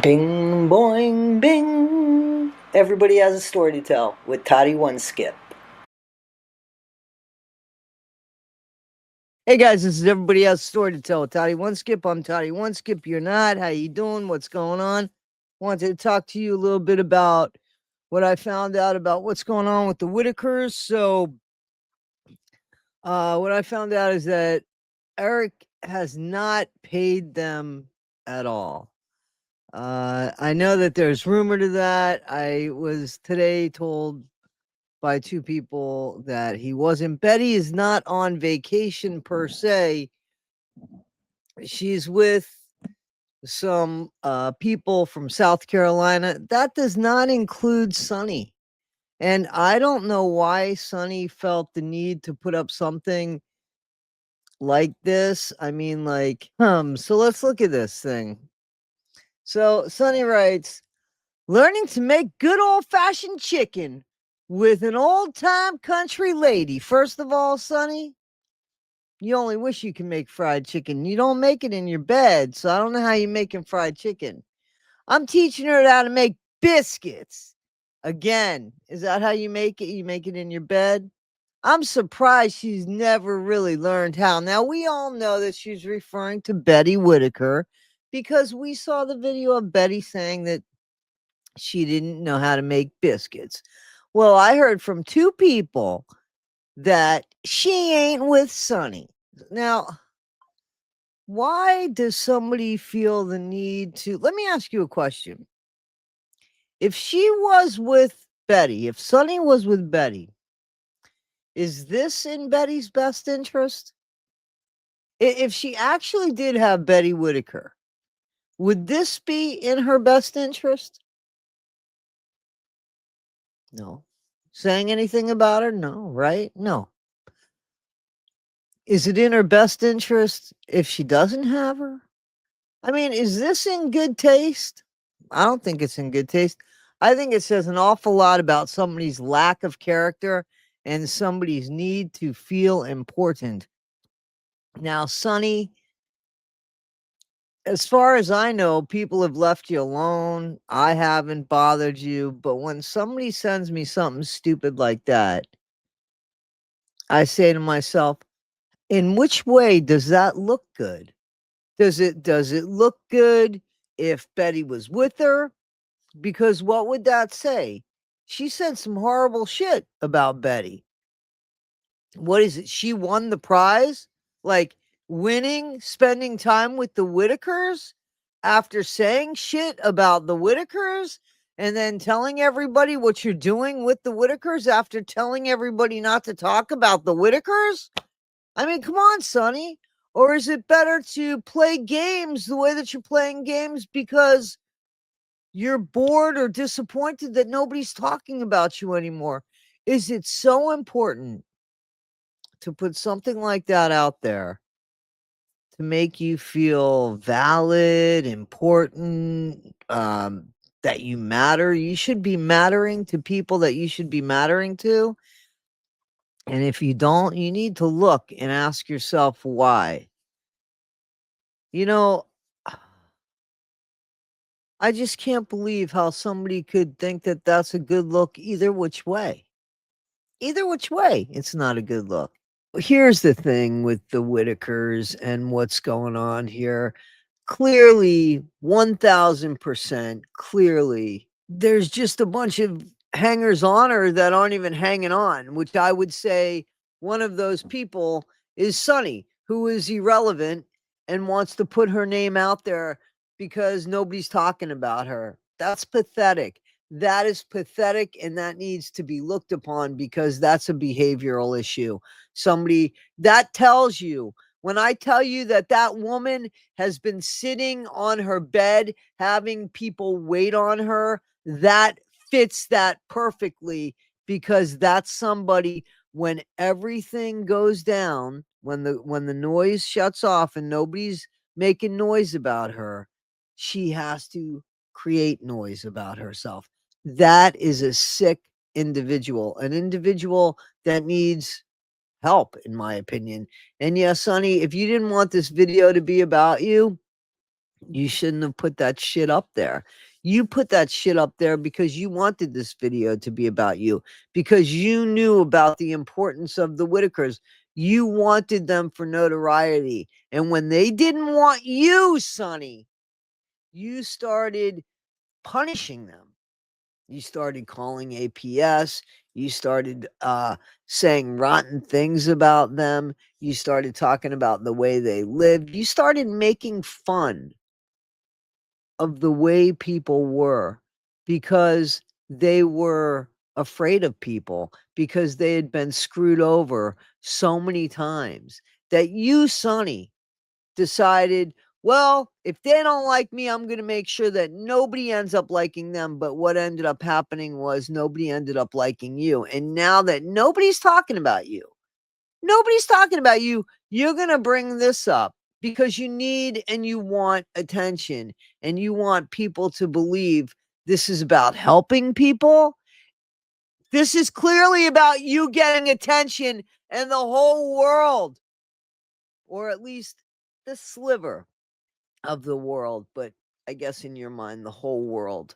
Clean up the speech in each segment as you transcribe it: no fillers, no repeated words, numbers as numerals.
Bing boing bing. Everybody has a story to tell with Toddy One Skip. Hey guys, this is Everybody Has a Story to Tell with Toddy One Skip. I'm Toddy One Skip. You're not. How you doing? What's going on? Wanted to talk to you a little bit about what I found out about what's going on with the Whittakers. What I found out is that Eric has not paid them at all. I know that there's rumor to that. I was today told by two people that he wasn't. Betty is not on vacation per se. She's with some people from South Carolina. That does not include Sonny. And I don't know why Sonny felt the need to put up something like this. I mean, so let's look at this thing. So Sonny writes, learning to make good old-fashioned chicken with an old-time country lady. First of all, Sonny, you only wish you can make fried chicken. You don't make it in your bed, so I don't know how you're making fried chicken. I'm teaching her how to make biscuits. Again, is that how you make it? You make it in your bed? I'm surprised she's never really learned how. Now, we all know that she's referring to Betty Whittaker because we saw the video of Betty saying that she didn't know how to make biscuits. Well, I heard from two people that she ain't with Sonny. Now, why does somebody feel the need to? Let me ask you a question. If she was with Betty, if Sonny was with Betty, is this in Betty's best interest? If she actually did have Betty Whittaker, would this be in her best interest? No. Saying anything about her? No, right? No. Is it in her best interest if she doesn't have her? I mean, is this in good taste? I don't think it's in good taste. I think it says an awful lot about somebody's lack of character and somebody's need to feel important. Now, Sonny, as far as I know, people have left you alone. I haven't bothered you. But when somebody sends me something stupid like that, I say to myself, in which way does that look good? Does it look good if Betty was with her? Because what would that say? She said some horrible shit about Betty. What is it? She won the prize? Like winning, spending time with the Whittakers after saying shit about the Whittakers and then telling everybody what you're doing with the Whittakers after telling everybody not to talk about the Whittakers? I mean, come on, Sonny. Or is it better to play games the way that you're playing games because you're bored or disappointed that nobody's talking about you anymore? Is it so important to put something like that out there to make you feel valid, important, that you matter? You should be mattering to people that you should be mattering to. And if you don't, you need to look and ask yourself why. You know, I just can't believe how somebody could think that that's a good look either which way. Either which way, it's not a good look. Here's the thing with the Whittakers and what's going on here. Clearly, 1000% clearly, there's just a bunch of hangers on her that aren't even hanging on, which I would say one of those people is Sonny, who is irrelevant and wants to put her name out there because nobody's talking about her. That's pathetic. That is pathetic, and that needs to be looked upon because that's a behavioral issue. Somebody that tells you, when I tell you that that woman has been sitting on her bed having people wait on her, that fits that perfectly because that's somebody when everything goes down, when the noise shuts off and nobody's making noise about her, she has to create noise about herself. That is a sick individual, an individual that needs help, in my opinion. And yes, Sonny, if you didn't want this video to be about you, You shouldn't have put that shit up there. You put that shit up there because you wanted this video to be about you, because you knew about the importance of the Whittakers. You wanted them for notoriety. And when they didn't want you, Sonny, you started punishing them. You started calling APS. You started saying rotten things about them. You started talking about the way they lived. You started making fun of the way people were, because they were afraid of people, because they had been screwed over so many times, that you, Sonny, decided, well, if they don't like me, I'm going to make sure that nobody ends up liking them. But what ended up happening was nobody ended up liking you. And now that nobody's talking about you, you're going to bring this up because you need and you want attention, and you want people to believe this is about helping people. This is clearly about you getting attention, and the whole world, or at least the sliver of the world, but I guess in your mind, the whole world.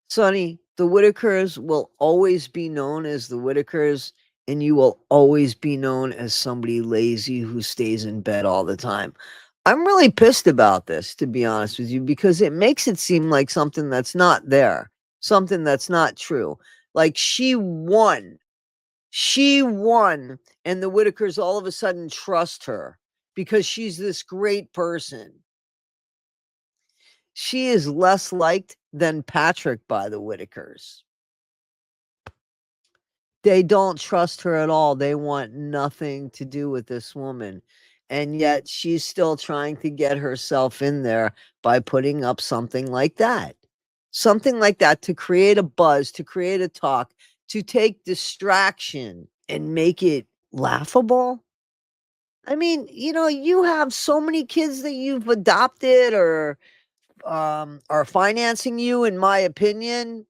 Sonny, the Whittakers will always be known as the Whittakers, and you will always be known as somebody lazy who stays in bed all the time. I'm really pissed about this, to be honest with you, because it makes it seem like something that's not there, something that's not true. Like she won. She won, and the Whittakers all of a sudden trust her because she's this great person. She is less liked than Patrick by the Whittakers. They don't trust her at all. They want nothing to do with this woman. And yet she's still trying to get herself in there by putting up something like that. Something like that to create a buzz, to create a talk, to take distraction and make it laughable. I mean, you have so many kids that you've adopted or are financing you, in my opinion.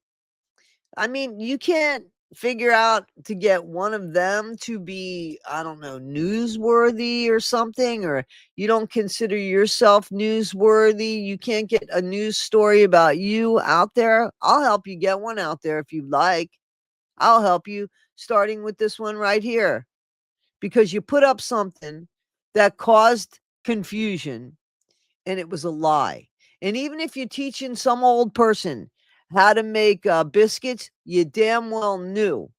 I mean, you can't figure out to get one of them to be, I don't know, newsworthy or something, or you don't consider yourself newsworthy. You can't get a news story about you out there. I'll help you get one out there if you'd like. I'll help you, starting with this one right here, because you put up something that caused confusion, and it was a lie. And even if you're teaching some old person how to make biscuits, you damn well knew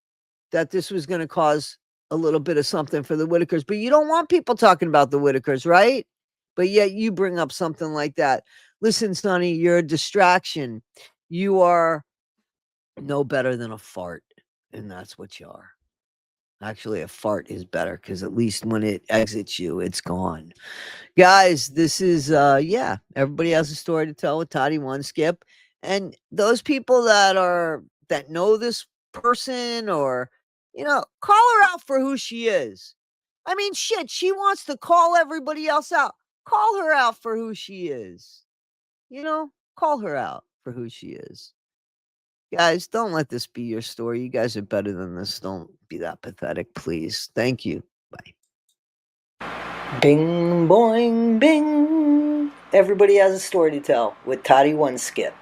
that this was going to cause a little bit of something for the Whittakers. But you don't want people talking about the Whittakers, right? But yet you bring up something like that. Listen, Sonny, you're a distraction. You are no better than a fart, and that's what you are. Actually, a fart is better because at least when it exits you, it's gone. Guys, this is yeah, everybody has a story to tell with Toddy One Skip. And those people that know this person, or call her out for who she is. I mean, shit, she wants to call everybody else out. Call her out for who she is. Call her out for who she is. Guys, don't let this be your story. You guys are better than this. Don't be that pathetic, please. Thank you. Bye. Bing, boing, bing. Everybody has a story to tell with Toddy One Skip.